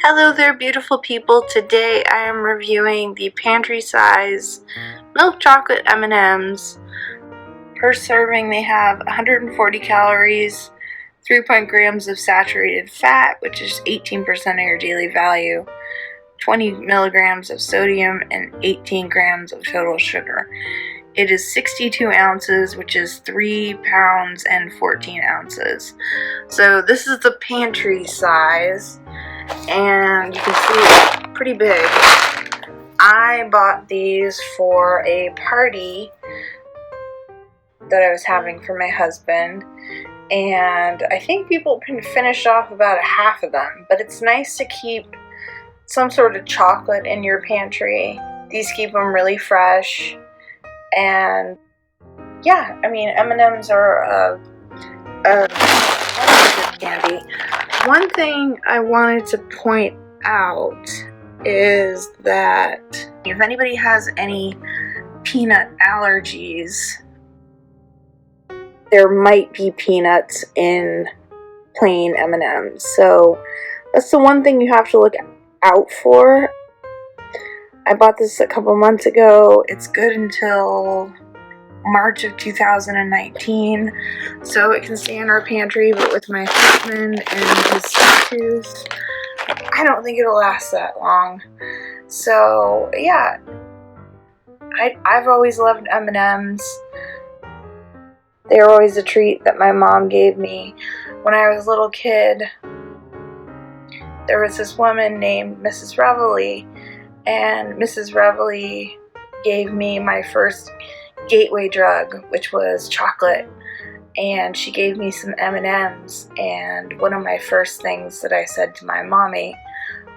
Hello there, beautiful people. Today I am reviewing the pantry size milk chocolate M&Ms. Per serving they have 140 calories, 3 grams of saturated fat, which is 18% of your daily value, 20 milligrams of sodium, and 18 grams of total sugar. It is 62 ounces, which is 3 pounds and 14 ounces. So this is the pantry size, and you can see it's pretty big. I bought these for a party that I was having for my husband, and I think people can finish off about a half of them, but it's nice to keep some sort of chocolate in your pantry. These keep them really fresh, and yeah, I mean, M&M's are a good candy. One thing I wanted to point out is that if anybody has any peanut allergies, there might be peanuts in plain M&M's. So that's the one thing you have to look out for. I bought this a couple months ago. It's good until March of 2019, so it can stay in our pantry, but with my husband and his tooth, I don't think it'll last that long. So yeah, I've always loved M&M's. They were always a treat that my mom gave me. When I was a little kid, there was this woman named Mrs. Reveley, and Mrs. Reveley gave me my first gateway drug, which was chocolate, and she gave me some M&M's, and one of my first things that I said to my mommy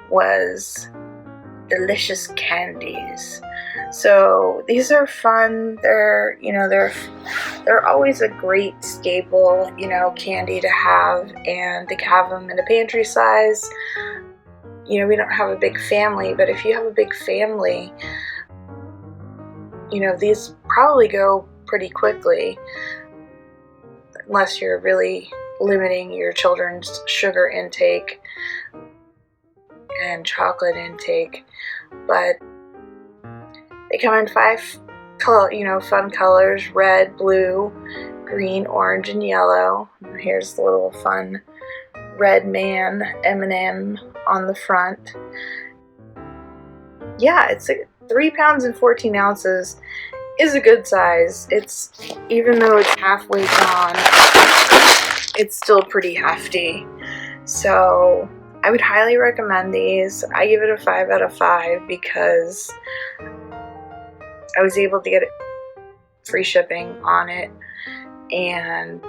was delicious candies. So these are fun. They're always a great staple, candy to have, and to have them in a pantry size. We don't have a big family, but if you have a big family, these probably go pretty quickly, unless you're really limiting your children's sugar intake and chocolate intake. But they come in 5 fun colors: red, blue, green, orange, and yellow. Here's the little fun red man M&M on the front. Yeah, it's 3 pounds and 14 ounces is a good size. Even though it's halfway gone, it's still pretty hefty. So I would highly recommend these. I give it a 5 out of 5 because I was able to get free shipping on it, and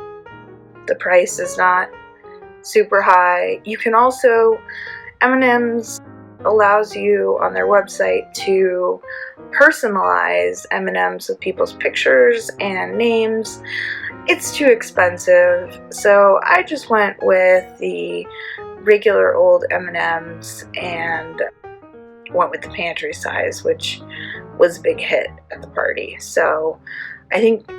the price is not super high. You can also, M&M's allows you on their website to personalize M&M's with people's pictures and names. It's too expensive, so I just went with the regular old M&M's and went with the pantry size, which was a big hit at the party. So I think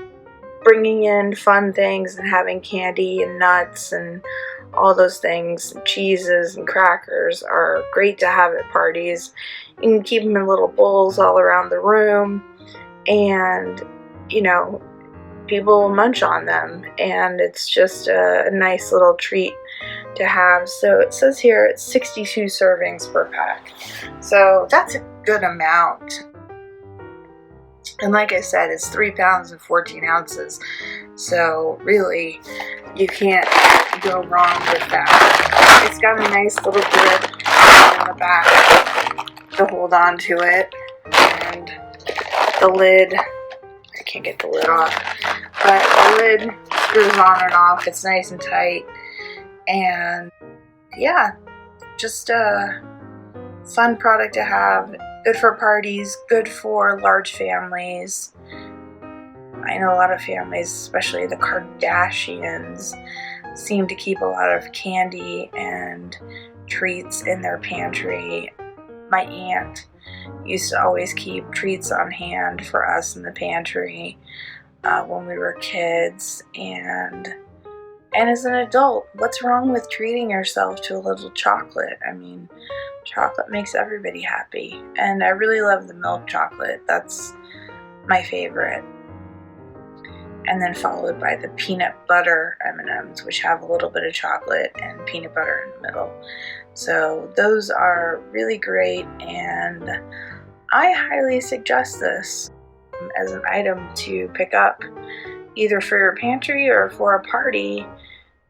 bringing in fun things and having candy and nuts and all those things, cheeses and crackers, are great to have at parties. You can keep them in little bowls all around the room, and people will munch on them, and it's just a nice little treat to have. So it says here it's 62 servings per pack, so that's a good amount. And like I said, it's 3 pounds and 14 ounces, so really you can't go wrong with that. It's got a nice little grip in the back to hold on to it, and the lid, I can't get the lid off, but the lid screws on and off. It's nice and tight, and yeah, just a fun product to have. Good for parties, good for large families. I know a lot of families, especially the Kardashians, seem to keep a lot of candy and treats in their pantry. My aunt used to always keep treats on hand for us in the pantry when we were kids, and And as an adult, what's wrong with treating yourself to a little chocolate? I mean, chocolate makes everybody happy. And I really love the milk chocolate. That's my favorite. And then followed by the peanut butter M&Ms, which have a little bit of chocolate and peanut butter in the middle. So those are really great, and I highly suggest this as an item to pick up either for your pantry or for a party.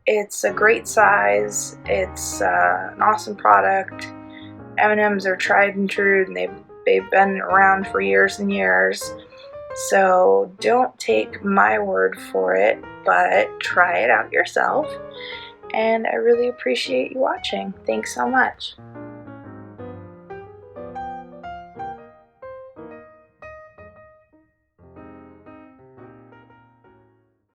It's a great size. It's an awesome product. M&Ms are tried and true, and they've been around for years and years. So don't take my word for it, but try it out yourself. And I really appreciate you watching. Thanks so much.